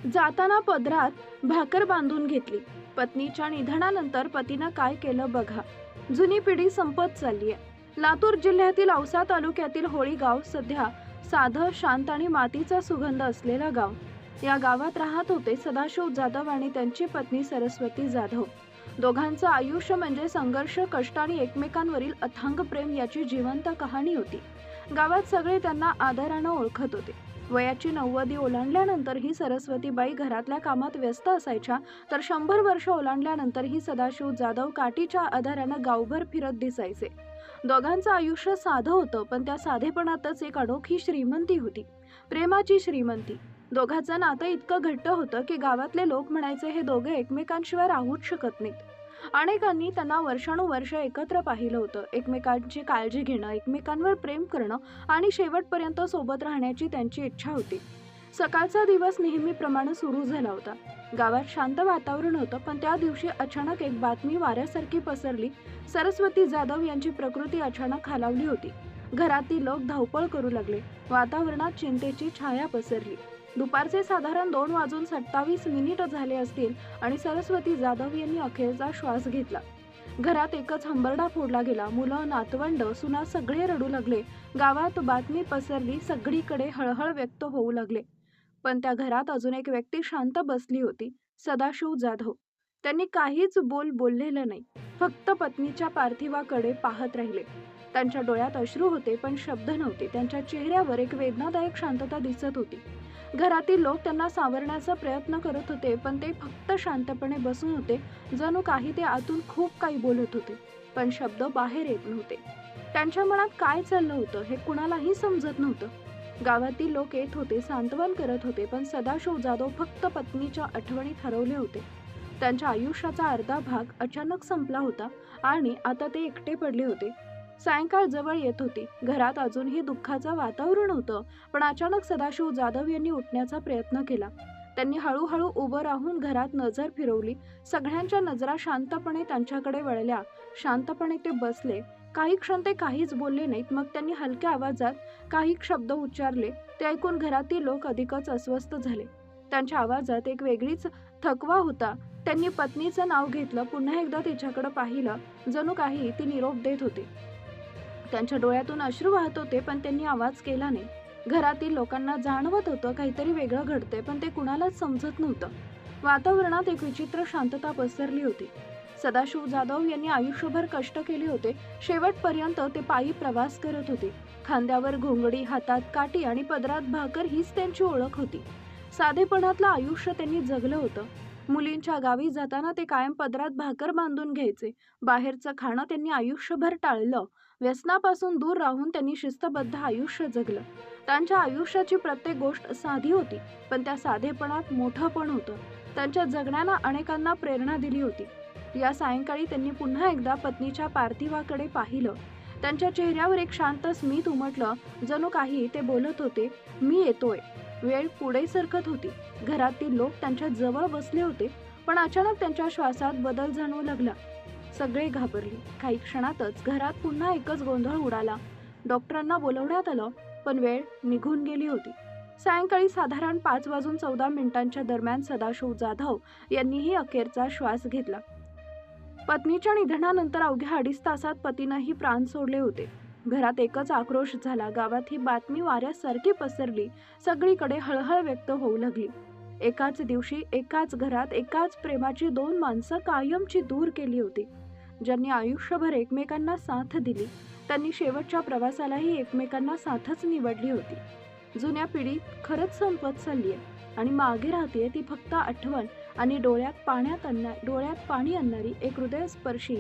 जाताना पदरात भाकर बांधून घेतली. पत्नीच्या निधनानंतर पतीनं काय केलं बघा. जुनी पिढी संपत चालली आहे. लातूर जिल्ह्यातील औसा तालुक्यातील होळी गाव सध्या साधं, शांत आणि मातीचा सुगंध असलेलं गाव. या गावात राहत होते सदाशिव जाधव आणि त्यांची पत्नी सरस्वती जाधव. दोघांचं आयुष्य म्हणजे संघर्ष, कष्ट आणि एकमेकांवरील अथांग प्रेम याची जिवंत कहाणी होती. गावात सगळे त्यांना आदरानं ओळखत होते. वयाची 90 ओलांडल्यानंतरही सरस्वतीबाई घरातल्या कामात व्यस्त असायच्या, तर 100 वर्ष ओलांडल्यानंतरही सदाशिव जाधव काठीच्या आधारानं गावभर फिरत दिसायचे. दोघांचं आयुष्य साधं होतं, पण त्या साधेपणातच एक अनोखी श्रीमंती होती, प्रेमाची श्रीमंती. दोघांचं नातं इतकं घट्ट होतं की गावातले लोक म्हणायचे, हे दोघे एकमेकांशिवाय राहूच शकत नाहीत. अनेकांनी त्यांना वर्षानुवर्ष एकत्र पाहिलं होतं. एकमेकांची काळजी घेणं, एकमेकांवर प्रेम करणं आणि शेवटपर्यंत सोबत राहण्याची त्यांची इच्छा होती. सकाळचा दिवस नेहमीप्रमाणे सुरू झाला होता. गावात शांत वातावरण होतं, पण त्या दिवशी अचानक एक बातमी वाऱ्यासारखी पसरली. सरस्वती जाधव यांची प्रकृती अचानक खालावली होती. घरातील लोक धावपळ करू लागले. वातावरणात चिंतेची छाया पसरली. दुपारचे साधारण 2:27 झाले असतील आणि सरस्वती जाधव यांनी अखेरचा श्वास घेतला. घरात एकच हंबरडा फोडला गेला. मुलं, नातवंड, सुना सगळे रडू लागले. गावात बातमी पसरली. सगळीकडे हळहळ व्यक्त होऊ लागले. पण त्या घरात अजून एक व्यक्ती शांत बसली होती, सदाशिव जाधव. त्यांनी काहीच बोललेलं नाही. फक्त पत्नीच्या पार्थिवाकडे पाहत राहिले. त्यांच्या डोळ्यात अश्रू होते, पण शब्द नव्हते. त्यांच्या चेहऱ्यावर एक वेदनादायक शांतता दिसत होती. घरातील लोक त्यांना सावरण्याचा प्रयत्न करत होते, पण ते फक्त शांतपणे बसून होते. जणू काही ते आतून खूप काही बोलत होते, पण शब्द बाहेर येत नव्हते. त्यांच्या मनात काय चाललं होतं हे कुणालाही समजत नव्हतं. गावातील लोक येत होते, सांत्वन करत होते, पण सदाशिव जाधव फक्त पत्नीच्या आठवणीत हरवले होते. त्यांच्या आयुष्याचा अर्धा भाग अचानक संपला होता आणि आता ते एकटे पडले होते. सायंकाळ जवळ येत होती. घरात अजूनही दुःखाचं वातावरण होतं, पण अचानक सदाशिव जाधव यांनी उठण्याचा प्रयत्न केला. त्यांनी हळूहळू उभं राहून घरात नजर फिरवली. सगळ्यांच्या नजरा शांतपणे त्यांच्याकडे वळल्या. शांतपणे ते बसले. काही क्षण ते काहीच बोलले नाहीत. मग त्यांनी हलक्या आवाजात काही शब्द उच्चारले. ते ऐकून घरातील लोक अधिकच अस्वस्थ झाले. त्यांच्या आवाजात एक वेगळीच थकवा होता. त्यांनी पत्नीचं नाव घेतलं. पुन्हा एकदा तिच्याकडे पाहिलं. जणू काही ती निरोप देत होती. त्यांच्या डोळ्यातून अश्रू वाहत होते, पण त्यांनी आवाज केला नाही. घरातील लोकांना जाणवत होतं काहीतरी वेगळं घडतंय, पण ते कुणालाच समजत नव्हतं. वातावरणात एक विचित्र शांतता पसरली होती. सदाशिव जाधव यांनी आयुष्यभर कष्ट केले होते. शेवटपर्यंत ते पायी प्रवास करत होते. खांद्यावर घोंगडी, हातात काठी आणि पदरात भाकर हीच त्यांची ओळख होती. साधेपणातलं आयुष्य त्यांनी जगलं होतं. मुलींच्या गावी जाताना ते कायम पदरात भाकर बांधून घ्यायचे. बाहेरचं खाणं त्यांनी आयुष्यभर टाळलं. व्यसनापासून दूर राहून त्यांनी शिस्तबद्ध आयुष्य जगलं. त्यांच्या आयुष्याची प्रत्येक गोष्ट साधी होती, पण त्या साधेपणात मोठं पण होतं. त्यांच्या जगण्यानं अनेकांना प्रेरणा दिली होती. या सायंकाळी त्यांनी पुन्हा एकदा पत्नीच्या पार्थिवाकडे पाहिलं. त्यांच्या चेहऱ्यावर एक शांत स्मित उमटलं. जणू काही ते बोलत होते, मी येतोय. वेळ पुढे सरकत होती. घरातील लोक त्यांच्या जवळ बसले होते, पण अचानक त्यांच्या श्वासात बदल जाणवू लागला. सगळे घाबरले. काही क्षणातच घरात पुन्हा एकच गोंधळ उडाला. डॉक्टरांना बोलवण्यात आलं, पण वेळ निघून गेली होती. सायंकाळी साधारण 5:14 दरम्यान सदाशिव जाधव यांनीही अखेरचा श्वास घेतला. पत्नीच्या निधनानंतर अवघ्या 2.5 तासात पतीनंही प्राण सोडले होते. घरात एकच आक्रोश झाला. गावात ही बातमी वाऱ्यासारखी पसरली. सगळीकडे हळहळ व्यक्त होऊ लागली. एकाच दिवशी, एकाच घरात, एकाच प्रेमाची 2 माणसं कायमची दूर केली होती. ज्यांनी आयुष्यभर एकमेकांना साथ दिली, त्यांनी शेवटच्या प्रवासालाही एकमेकांना साथच निवडली होती. जुन्या पिढी खरंच संपत चालली आहे आणि मागे राहते ती फक्त आठवण आणि डोळ्यात पाणी आणणारी एक हृदयस्पर्शी